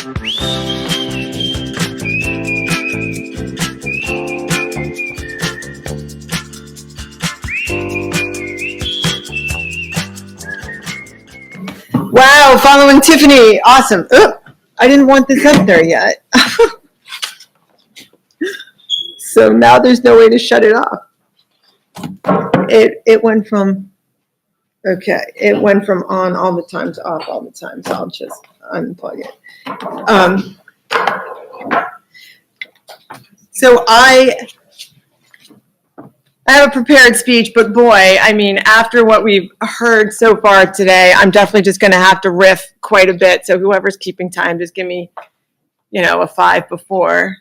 Wow, following Tiffany, awesome. Oh, I didn't want this up there yet. So now there's no way to shut it off. It went from, okay, it went from on all the time to off all the time, so I'll just unplug it. So I have a prepared speech, but boy, I mean, after what we've heard so far today, I'm definitely just going to have to riff quite a bit. So whoever's keeping time, just give me, a 5 before.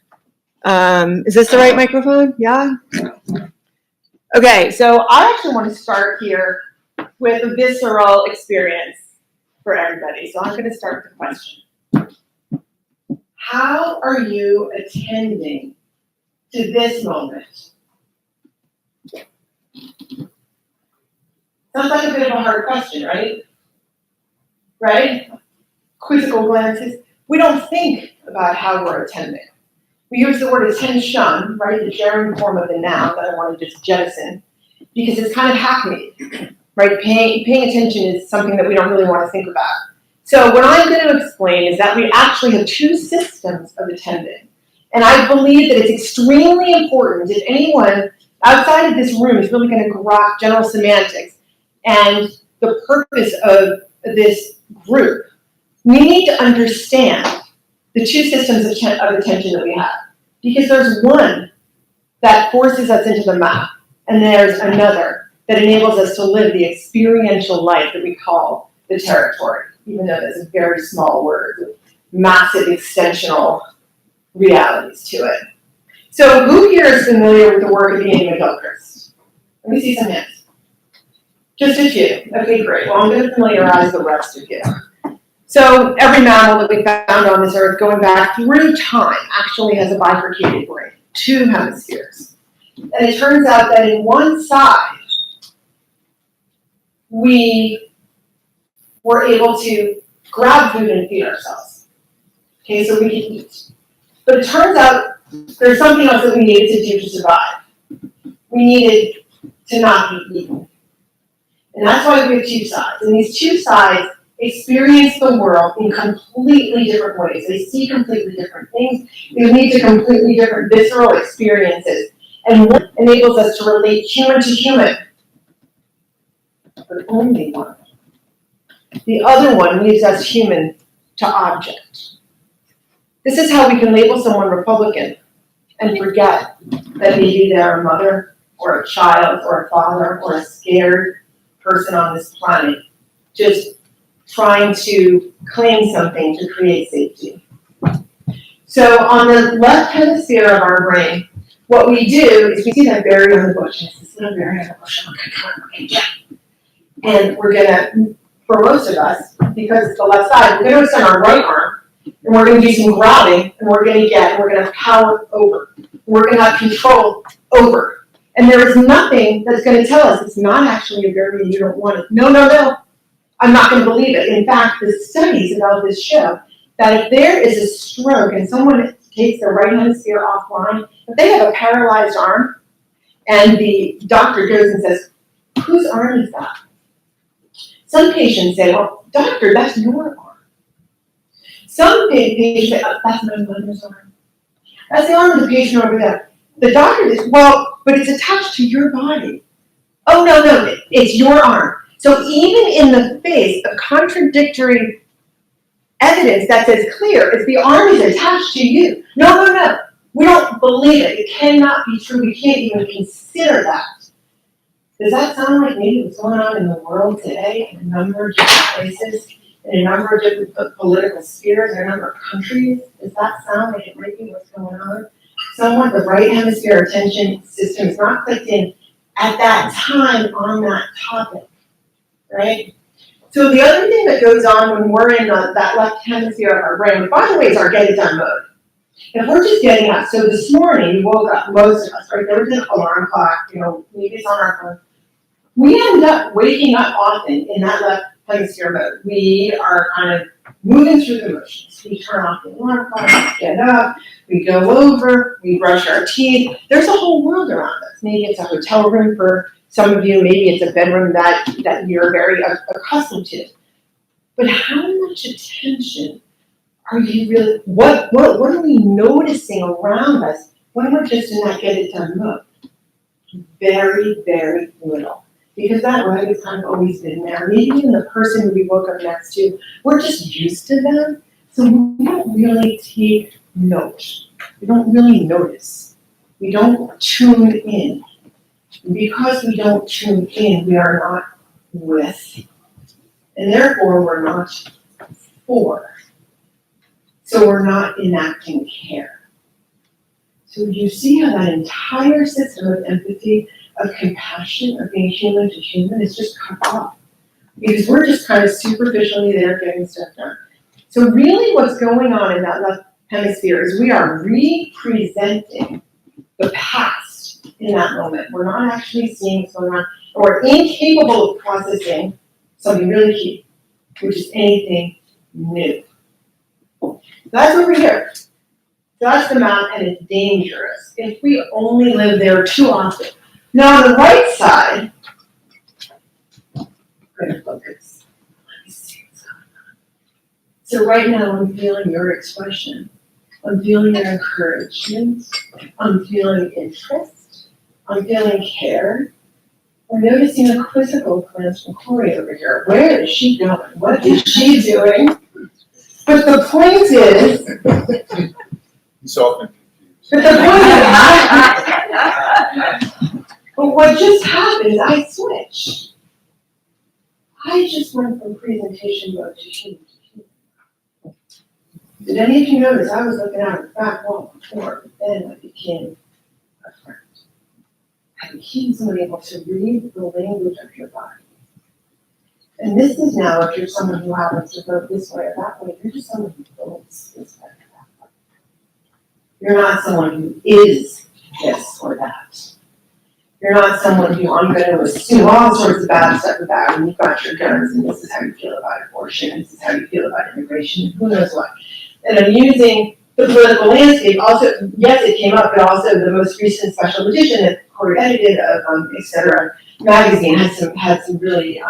Is this the right microphone? Yeah? Okay, so I actually want to start here with a visceral experience for everybody. So I'm going to start with a question. How are you attending to this moment? Sounds like a bit of a hard question, right? Right? Quizzical glances. We don't think about how we're attending. We use the word attention, right? The gerund form of the noun that I want to just jettison, because it's kind of hackneyed, right? Paying attention is something that we don't really want to think about. So what I'm going to explain is that we actually have 2 systems of attending. And I believe that it's extremely important if anyone outside of this room is really going to grok general semantics and the purpose of this group. We need to understand the 2 systems of attention that we have. Because there's one that forces us into the map, and there's another that enables us to live the experiential life that we call the territory, even though that's a very small word with massive extensional realities to it. So who here is familiar with the work of the Enigma-Gilchrist? Let me see some hands. Just a few. Okay, great. Well, I'm going to familiarize the rest of you. So every mammal that we found on this earth going back through time actually has a bifurcated brain, 2 hemispheres. And it turns out that in one side, we were able to grab food and feed ourselves. Okay, so we can eat. But it turns out there's something else that we needed to do to survive. We needed to not be eaten. And that's why we have 2 sides. And these 2 sides experience the world in completely different ways. They see completely different things. They lead to completely different visceral experiences. And one enables us to relate human to human, but only one. The other one leaves us human to object. This is how we can label someone Republican and forget that maybe they're a mother or a child or a father or a scared person on this planet, just trying to claim something to create safety. So on the left hemisphere of our brain, what we do is we see that berry on the bush. It's this little berry on the bush. And we're going to, for most of us, because it's the left side, we're going to extend our right arm, and we're going to do some grabbing, and we're going to have power over. We're going to have control over. And there is nothing that's going to tell us it's not actually a berry and you don't want it. No. I'm not going to believe it. In fact, the studies about this show that if there is a stroke and someone takes their right hemisphere offline, if they have a paralyzed arm, and the doctor goes and says, whose arm is that? Some patients say, well, doctor, that's your arm. Some patients say, oh, that's my mother's arm. That's the arm of the patient over there. The doctor says, well, but it's attached to your body. Oh, no, it's your arm. So even in the face of contradictory evidence that's as clear as the arm is attached to you, no, we don't believe it. It cannot be true. We can't even consider that. Does that sound like maybe what's going on in the world today in a number of different places, in a number of different political spheres, in a number of countries? Does that sound like it might be what's going on? Someone, the right hemisphere attention system is not clicked in at that time on that topic. Right? So the other thing that goes on when we're in that left hemisphere of our brain, which by the way is our get it done mode. If we're just getting up, so this morning we woke up, most of us, right? There was an alarm clock, maybe it's on our phone. We end up waking up often in that left hemisphere mode. We are kind of moving through the motions. We turn off the alarm clock, we get up, we go over, we brush our teeth. There's a whole world around us. Maybe it's a hotel room for some of you, maybe it's a bedroom that you're very accustomed to. But how much attention are you really, what are we noticing around us when we're just in that get it done mode? Very, very little. Because that right has kind of always been there. Maybe even the person who we woke up next to, we're just used to them, so we don't really take note. We don't really notice. We don't tune in. And because we don't tune in, we are not with. And therefore, we're not for. So we're not enacting care. So you see how that entire system of empathy, of compassion, of being human to human is just cut off. Because we're just kind of superficially there getting stuff done. So really what's going on in that left hemisphere is we are representing the past in that moment. We're not actually seeing what's going on. And we're incapable of processing something really key, which is anything new. That's over here. That's the map, and it's dangerous if we only live there too often. Now, on the right side, I'm going to focus. Let me see what's going on. So right now, I'm feeling your expression. I'm feeling your encouragement. I'm feeling interest. I'm feeling care. I'm noticing a quizzical glance from Corey over here. Where is she going? What is she doing? But the point is, He's often confused. but the point is, but what just happened, I switched. I just went from presentation mode to human to human. Did any of you notice I was looking out at the back wall before, but then I became a friend. I became someone able to read the language of your body. And this is now, if you're someone who happens to vote this way or that way, you're just someone who votes this way or that way. You're not someone who is this or that. You're not someone who, I'm going to assume all sorts of bad stuff about, and you've got your guns, and this is how you feel about abortion, and this is how you feel about immigration, who knows what. And I'm using the political landscape, also, yes, it came up, but also the most recent special edition that Corey edited of Etc. magazine had some really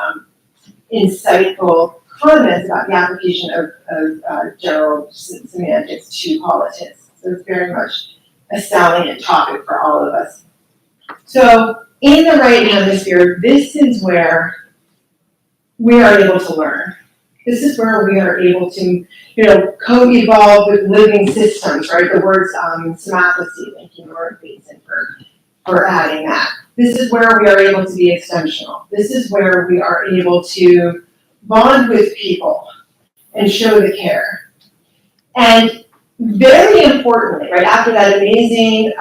insightful comments about the application of general semantics to politics. So it's very much a salient topic for all of us. So in the right hemisphere, this is where we are able to learn. This is where we are able to, co-evolve with living systems, right? The words Semantics, thank you, Laura Bateson, for adding that. This is where we are able to be extensional. This is where we are able to bond with people and show the care. And very importantly, right after that amazing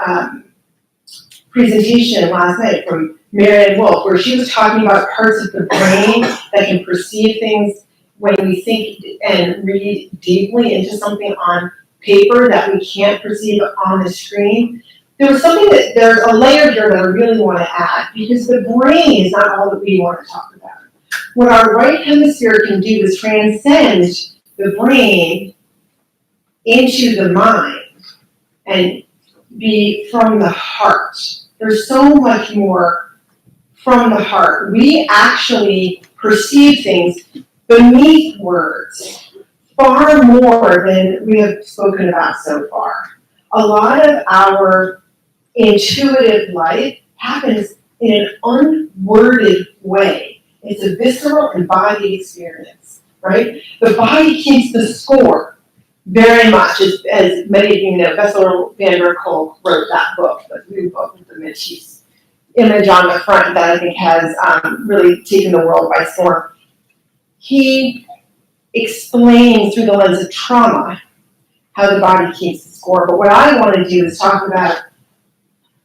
presentation last night from Marianne Wolf, where she was talking about parts of the brain that can perceive things when we think and read deeply into something on paper that we can't perceive on the screen. There's a layer here that I really want to add, because the brain is not all that we want to talk about. What our right hemisphere can do is transcend the brain into the mind and be from the heart. There's so much more from the heart. We actually perceive things beneath words far more than we have spoken about so far. A lot of our intuitive life happens in an unworded way. It's a visceral embodied experience, right? The body keeps the score very much, as many of you know. Bessel van der Kolk wrote that book, the new book with the Matisse image on the front that I think has really taken the world by storm. He explains through the lens of trauma how the body keeps the score. But what I want to do is talk about,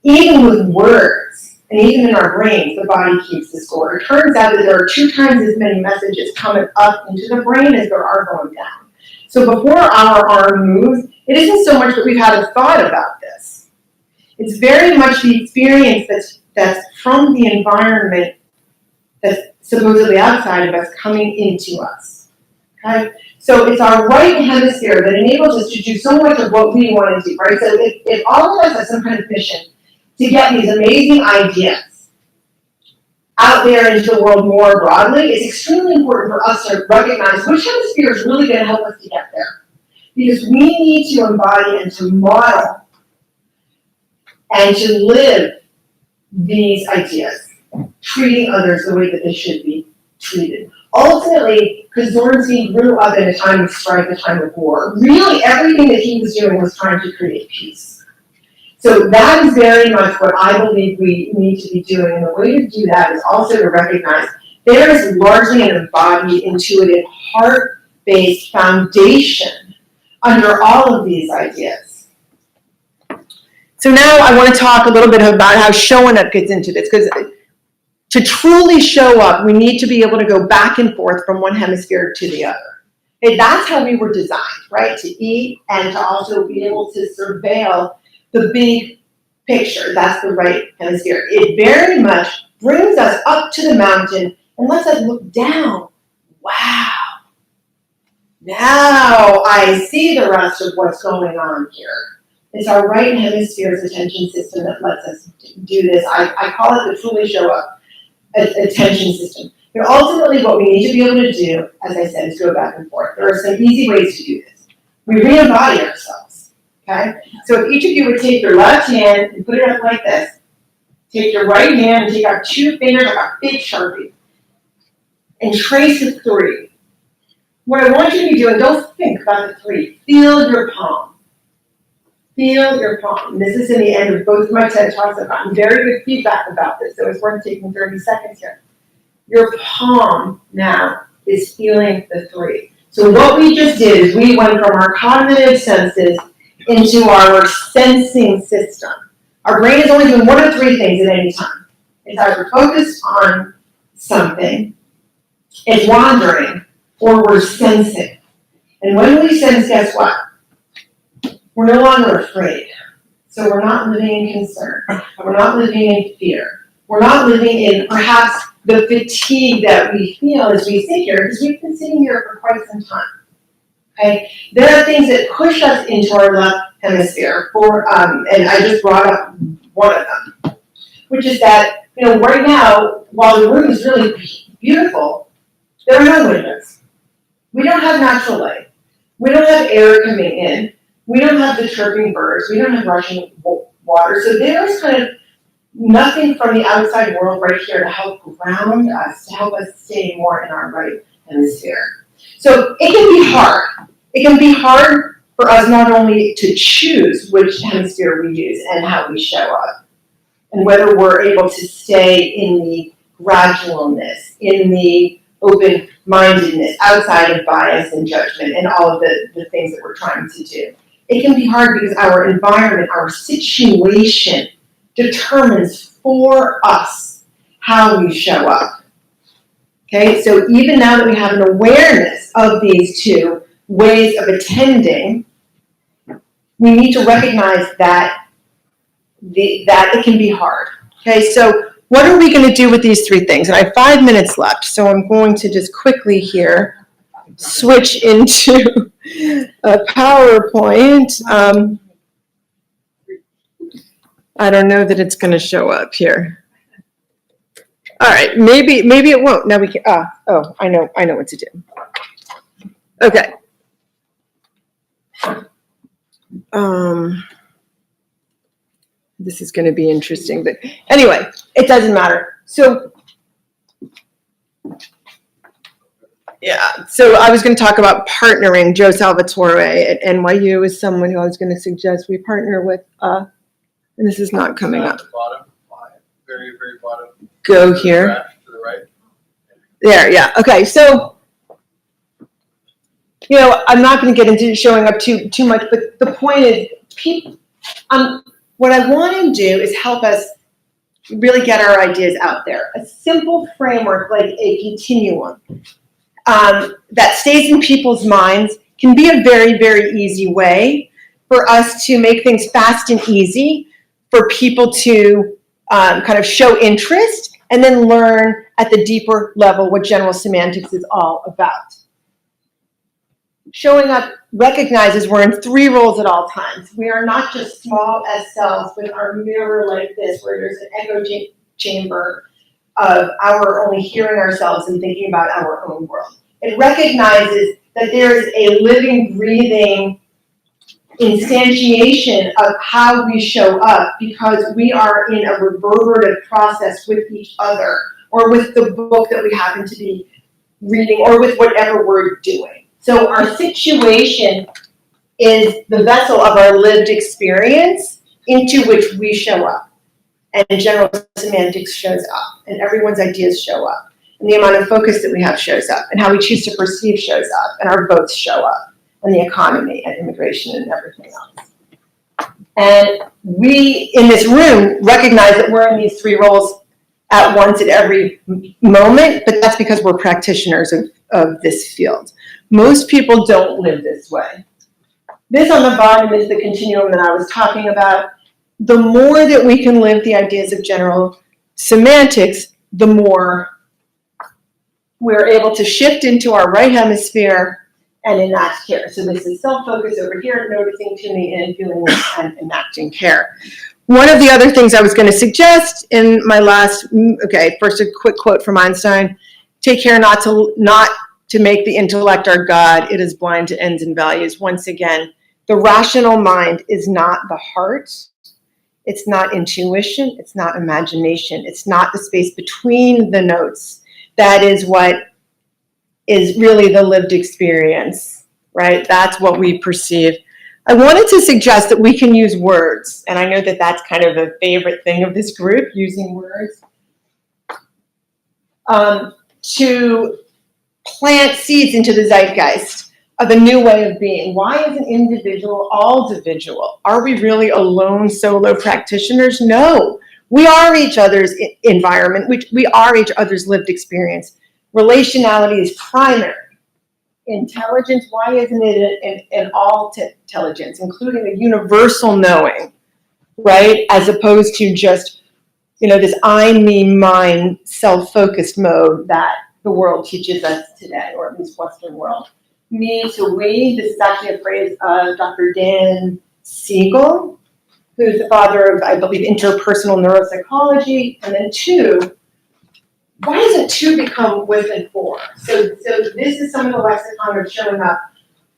even with words, and even in our brains, the body keeps the score. It turns out that there are 2 times as many messages coming up into the brain as there are going down. So before our arm moves, it isn't so much that we've had a thought about this. It's very much the experience that's from the environment that's supposedly outside of us coming into us. Okay? So it's our right hemisphere that enables us to do so much of what we want to do, right? So if all of us have some kind of mission to get these amazing ideas out there into the world more broadly, it's extremely important for us to recognize which hemisphere is really going to help us to get there. Because we need to embody and to model and to live these ideas, treating others the way that they should be treated. Ultimately, Korzybski grew up in a time of strife, a time of war. Really, everything that he was doing was trying to create peace. So that is very much what I believe we need to be doing. And the way to do that is also to recognize there is largely an embodied, intuitive, heart-based foundation under all of these ideas. So now I want to talk a little bit about how showing up gets into this, because to truly show up, we need to be able to go back and forth from one hemisphere to the other. And that's how we were designed, right? To eat and to also be able to surveil the big picture. That's the right hemisphere. It very much brings us up to the mountain and lets us look down. Wow. Now I see the rest of what's going on here. It's our right hemisphere's attention system that lets us do this. I call it the truly show up attention system. But ultimately what we need to be able to do, as I said, is go back and forth. There are some easy ways to do this. We re-embody ourselves, okay? So if each of you would take your left hand and put it up like this, take your right hand and take out 2 fingers like a big Sharpie and trace a 3. What I want you to be doing, don't think about the 3. Feel your palm. Feel your palm. And this is in the end of both of my TED Talks. I've gotten very good feedback about this, so it's worth taking 30 seconds here. Your palm now is feeling the 3. So what we just did is we went from our cognitive senses into our sensing system. Our brain is only doing 1 of 3 things at any time. It's either focused on something, it's wandering, or we're sensing. And when we sense, guess what? We're no longer afraid. So we're not living in concern. We're not living in fear. We're not living in perhaps the fatigue that we feel as we sit here, because we've been sitting here for quite some time. Okay? There are things that push us into our left hemisphere, and I just brought up one of them, which is that, right now, while the room is really beautiful, there are no windows. We don't have natural light. We don't have air coming in. We don't have the chirping birds. We don't have rushing water. So there's kind of nothing from the outside world right here to help ground us, to help us stay more in our right hemisphere. So it can be hard. It can be hard for us not only to choose which hemisphere we use and how we show up, and whether we're able to stay in the gradualness, in the open-mindedness, outside of bias and judgment, and all of the things that we're trying to do. It can be hard because our environment, our situation determines for us how we show up. Okay, so even now that we have an awareness of these 2 ways of attending, we need to recognize that it can be hard. Okay, so what are we going to do with these 3 things? And I have 5 minutes left, so I'm going to just quickly here switch into a PowerPoint. I don't know that it's going to show up here. All right, maybe it won't. Now we can. I know what to do. Okay. This is going to be interesting, but anyway, it doesn't matter. So, yeah, so I was going to talk about partnering. Joe Salvatore at NYU is someone who I was going to suggest we partner with, and this is not coming up. At the bottom, very, very bottom. Go here. To the right. There, yeah. Okay, so, I'm not going to get into showing up too much, but the point is, what I want to do is help us really get our ideas out there. A simple framework like a continuum that stays in people's minds can be a very, very easy way for us to make things fast and easy for people to kind of show interest and then learn at the deeper level what general semantics is all about. Showing up recognizes we're in 3 roles at all times. We are not just small S cells with our mirror like this, where there's an echo chamber of our only hearing ourselves and thinking about our own world. It recognizes that there is a living, breathing instantiation of how we show up because we are in a reverberative process with each other or with the book that we happen to be reading or with whatever we're doing. So our situation is the vessel of our lived experience into which we show up. And general semantics shows up, and everyone's ideas show up, and the amount of focus that we have shows up, and how we choose to perceive shows up, and our votes show up, and the economy and immigration and everything else. And we, in this room, recognize that we're in these 3 roles at once at every moment, but that's because we're practitioners of this field. Most people don't live this way. This on the bottom is the continuum that I was talking about. The more that we can live the ideas of general semantics, the more we're able to shift into our right hemisphere and enact care. So this is self-focus over here, noticing, tuning in, feeling with, and enacting care. One of the other things I was going to suggest in my last, first a quick quote from Einstein: "Take care not to make the intellect our God. It is blind to ends and values." Once again, the rational mind is not the heart. It's not intuition. It's not imagination. It's not the space between the notes. That is what is really the lived experience, right? That's what we perceive. I wanted to suggest that we can use words, and I know that that's kind of a favorite thing of this group, using words, to plant seeds into the zeitgeist of a new way of being. Why is an individual all individual? Are we really alone solo practitioners? No. We are each other's environment. We are each other's lived experience. Relationality is primary. Intelligence, why isn't it an all-intelligence, including a universal knowing, right? As opposed to just, this I, me, mine, self-focused mode that the world teaches us today, or at least Western world. Me to we, this is actually a phrase of Dr. Dan Siegel, who's the father of, I believe, interpersonal neuropsychology. And then 2, why doesn't 2 become with and for? So this is some of the lexicon of showing up.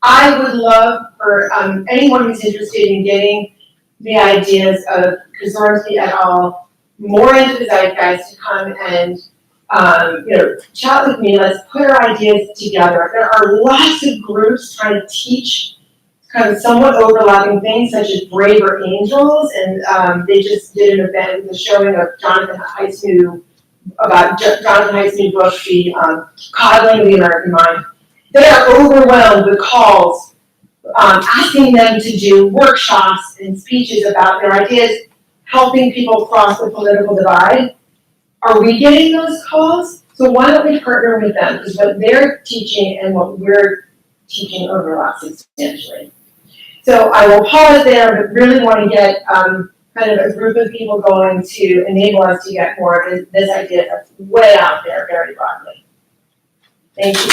I would love for anyone who's interested in getting the ideas of Korzybski et al. More into the zeitgeist to come and chat with me. Let's put our ideas together. There are lots of groups trying to teach kind of somewhat overlapping things, such as Braver Angels, and they just did an event with a showing of Jonathan Haidt's new book, The Coddling of the American Mind. They are overwhelmed with calls asking them to do workshops and speeches about their ideas, helping people cross the political divide. Are we getting those calls? So why don't we partner with them? Because what they're teaching and what we're teaching overlaps substantially. So I will pause there, but really want to get kind of a group of people going to enable us to get more of this idea that's way out there very broadly. Thank you.